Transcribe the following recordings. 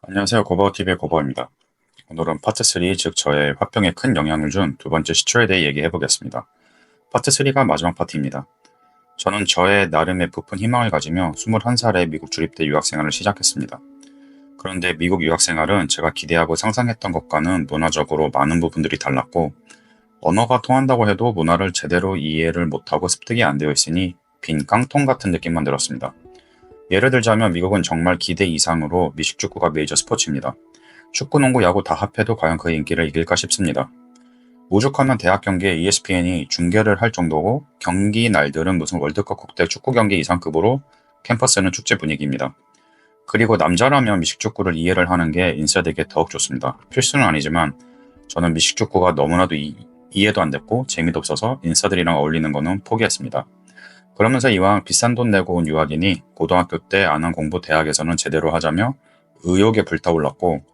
안녕하세요. 고버TV의 고버입니다. 오늘은 파트 3, 즉 저의 화평에 큰 영향을 준 두 번째 시초에 대해 얘기해 보겠습니다. 파트 3가 마지막 파트입니다. 저는 저의 나름의 부푼 희망을 가지며 21살에 미국 주립대 유학생활을 시작했습니다. 그런데 미국 유학생활은 제가 기대하고 상상했던 것과는 문화적으로 많은 부분들이 달랐고, 언어가 통한다고 해도 문화를 제대로 이해를 못하고 습득이 안 되어 있으니 빈 깡통 같은 느낌만 들었습니다. 예를 들자면 미국은 정말 기대 이상으로 미식축구가 메이저 스포츠입니다. 축구, 농구, 야구 다 합해도 과연 그 인기를 이길까 싶습니다. 오죽하면 대학 경기에 ESPN이 중계를 할 정도고 경기 날들은 무슨 월드컵 국대 축구 경기 이상급으로 캠퍼스는 축제 분위기입니다. 그리고 남자라면 미식축구를 이해를 하는 게 인싸에게 더욱 좋습니다. 필수는 아니지만 저는 미식축구가 너무나도 이해도 안 됐고 재미도 없어서 인싸들이랑 어울리는 거는 포기했습니다. 그러면서 이왕 비싼 돈 내고 온 유학이니 고등학교 때 안 한 공부 대학에서는 제대로 하자며 의욕에 불타올랐고,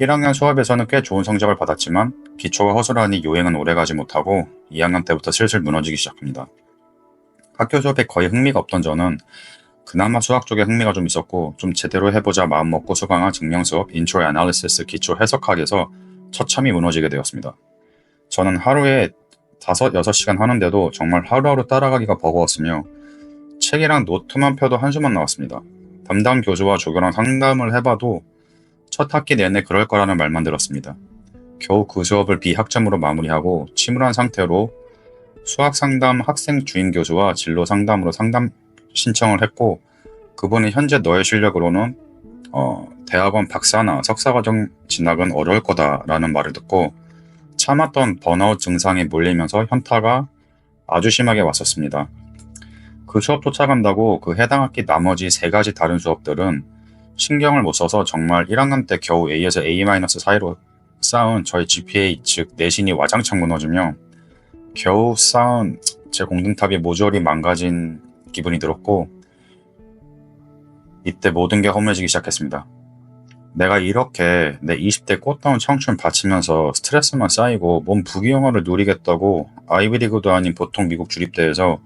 1학년 수업에서는 꽤 좋은 성적을 받았지만 기초가 허술하니 요행은 오래가지 못하고 2학년 때부터 슬슬 무너지기 시작합니다. 학교 수업에 거의 흥미가 없던 저는 그나마 수학 쪽에 흥미가 좀 있었고 좀 제대로 해보자 마음먹고 수강한 증명수업 인트로 애널리시스 기초 해석학에서 처참히 무너지게 되었습니다. 저는 하루에 5, 6시간 하는데도 정말 하루하루 따라가기가 버거웠으며 책이랑 노트만 펴도 한숨만 나왔습니다. 담당 교수와 조교랑 상담을 해봐도 첫 학기 내내 그럴 거라는 말만 들었습니다. 겨우 그 수업을 비학점으로 마무리하고 침울한 상태로 수학 상담 학생 주임 교수와 진로 상담으로 상담 신청을 했고, 그분이 현재 너의 실력으로는 대학원 박사나 석사과정 진학은 어려울 거다라는 말을 듣고 참았던 번아웃 증상에 몰리면서 현타가 아주 심하게 왔었습니다. 그 수업 쫓아간다고 그 해당 학기 나머지 3가지 다른 수업들은 신경을 못 써서 정말 1학년 때 겨우 A에서 A- 사이로 쌓은 저희 GPA 즉 내신이 와장창 무너지며 겨우 쌓은 제 공든탑이 모조리 망가진 기분이 들었고, 이때 모든 게 허무해지기 시작했습니다. 내가 이렇게 내 20대 꽃다운 청춘 바치면서 스트레스만 쌓이고 몸 부귀영화를 누리겠다고 아이비리그도 아닌 보통 미국 주립대에서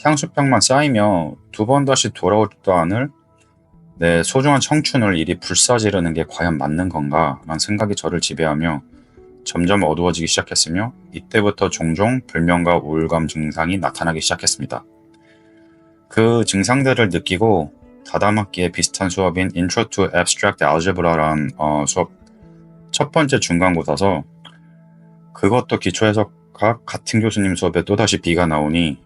향수병만 쌓이며 2번 다시 돌아오지도 않을 내 소중한 청춘을 이리 불사지르는 게 과연 맞는 건가 라는 생각이 저를 지배하며 점점 어두워지기 시작했으며, 이때부터 종종 불면과 우울감 증상이 나타나기 시작했습니다. 그 증상들을 느끼고 다다음 학기에 비슷한 수업인 Intro to Abstract Algebra라는 수업 첫 번째 중간고사서, 그것도 기초해석학 같은 교수님 수업에 또다시 B가 나오니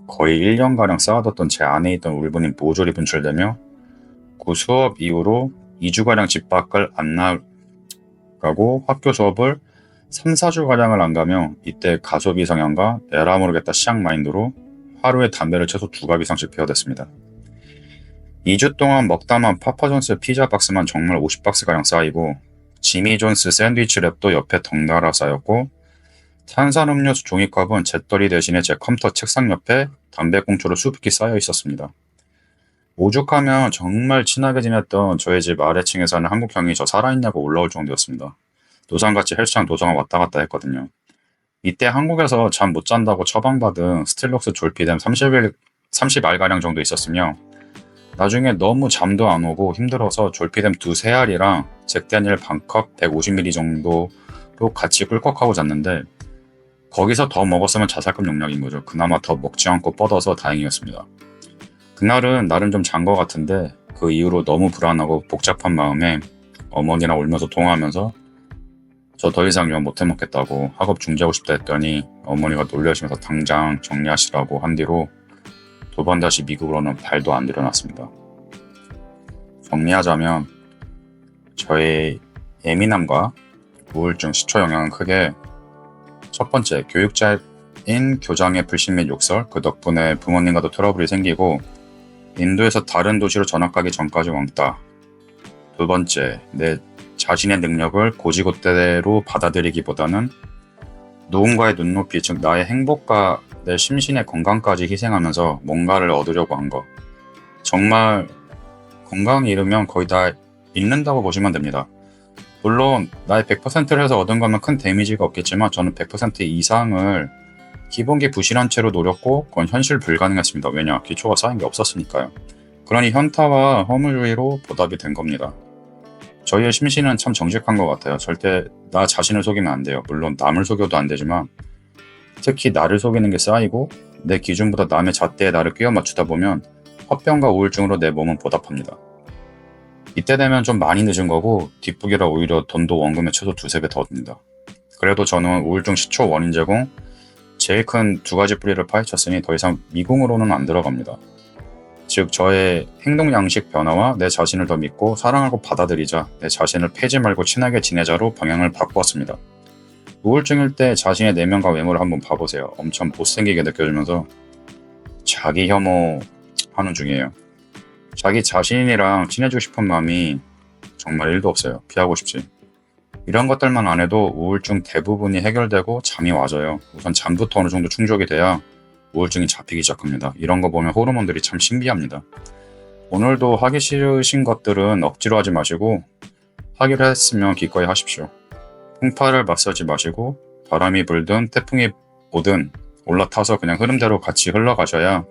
거의 1년가량 쌓아뒀던 제 안에 있던 울분이 모조리 분출되며 그 수업 이후로 2주가량 집 밖을 안 나가고 학교 수업을 3, 4주가량을 안 가며 이때 가소비 성향과 에라 모르겠다 시작 마인드로 하루에 담배를 최소 2갑 이상씩 피워댔습니다. 2주 동안 먹다만 파파존스 피자 박스만 정말 50박스가량 쌓이고 지미 존스 샌드위치 랩도 옆에 덩달아 쌓였고, 탄산음료수 종이컵은 잿더리 대신에 제 컴퓨터 책상 옆에 담배꽁초로 수북히 쌓여 있었습니다. 오죽하면 정말 친하게 지냈던 저희 집 아래층에 사는 한국 형이 저 살아있냐고 올라올 정도였습니다. 노상같이 헬스장 도서관 왔다 갔다 했거든요. 이때 한국에서 잠 못 잔다고 처방받은 스틸록스 졸피뎀 30알가량 정도 있었으며, 나중에 너무 잠도 안 오고 힘들어서 졸피뎀 2-3알이랑 잭다니엘 반컵 150ml 정도로 같이 꿀꺽하고 잤는데, 거기서 더 먹었으면 자살급 용량인 거죠. 그나마 더 먹지 않고 뻗어서 다행이었습니다. 그날은 나름 좀 잔 것 같은데 그 이후로 너무 불안하고 복잡한 마음에 어머니랑 울면서 통화하면서 저 더 이상 이거 못해 먹겠다고 학업 중지하고 싶다 했더니 어머니가 놀라시면서 당장 정리하시라고 한 뒤로 2번 다시 미국으로는 발도 안 들여놨습니다. 정리하자면 저의 예민함과 우울증 시초 영향은 크게 첫 번째, 교육자인 교장의 불신 및 욕설, 그 덕분에 부모님과도 트러블이 생기고 인도에서 다른 도시로 전학 가기 전까지 왕따. 2번째, 내 자신의 능력을 고지고대로 받아들이기보다는 누군가의 눈높이, 즉 나의 행복과 내 심신의 건강까지 희생하면서 뭔가를 얻으려고 한 것. 정말 건강이 잃으면 거의 다 잃는다고 보시면 됩니다. 물론 나의 100%를 해서 얻은 거면 큰 데미지가 없겠지만 저는 100% 이상을 기본기 부실한 채로 노렸고 그건 현실 불가능했습니다. 왜냐? 기초가 쌓인 게 없었으니까요. 그러니 현타와 허물주의로 보답이 된 겁니다. 저희의 심신은 참 정직한 것 같아요. 절대 나 자신을 속이면 안 돼요. 물론 남을 속여도 안 되지만 특히 나를 속이는 게 쌓이고 내 기준보다 남의 잣대에 나를 끼워 맞추다 보면 화병과 우울증으로 내 몸은 보답합니다. 이때 되면 좀 많이 늦은 거고 뒷북이라 오히려 돈도 원금의 최소 두세 배 더 듭니다. 그래도 저는 우울증 시초 원인 제공, 제일 큰 두 가지 뿌리를 파헤쳤으니 더 이상 미궁으로는 안 들어갑니다. 즉 저의 행동 양식 변화와 내 자신을 더 믿고 사랑하고 받아들이자, 내 자신을 패지 말고 친하게 지내자로 방향을 바꾸었습니다. 우울증일 때 자신의 내면과 외모를 한번 봐보세요. 엄청 못생기게 느껴지면서 자기 혐오하는 중이에요. 자기 자신이랑 친해지고 싶은 마음이 정말 1도 없어요. 피하고 싶지. 이런 것들만 안 해도 우울증 대부분이 해결되고 잠이 와져요. 우선 잠부터 어느 정도 충족이 돼야 우울증이 잡히기 시작합니다. 이런 거 보면 호르몬들이 참 신비합니다. 오늘도 하기 싫으신 것들은 억지로 하지 마시고 하기로 했으면 기꺼이 하십시오. 풍파를 맞서지 마시고 바람이 불든 태풍이 오든 올라타서 그냥 흐름대로 같이 흘러가셔야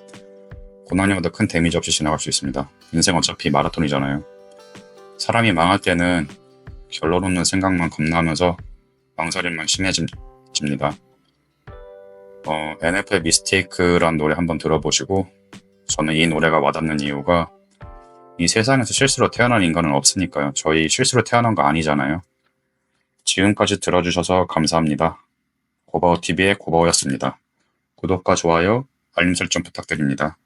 고난이 와도 큰 데미지 없이 지나갈 수 있습니다. 인생 어차피 마라톤이잖아요. 사람이 망할 때는 결론 없는 생각만 겁나면서 망설임만 심해집니다. NF의 미스테이크란 노래 한번 들어보시고, 저는 이 노래가 와닿는 이유가 이 세상에서 실수로 태어난 인간은 없으니까요. 저희 실수로 태어난 거 아니잖아요. 지금까지 들어주셔서 감사합니다. 고바오TV의 고바오였습니다. 구독과 좋아요, 알림 설정 부탁드립니다.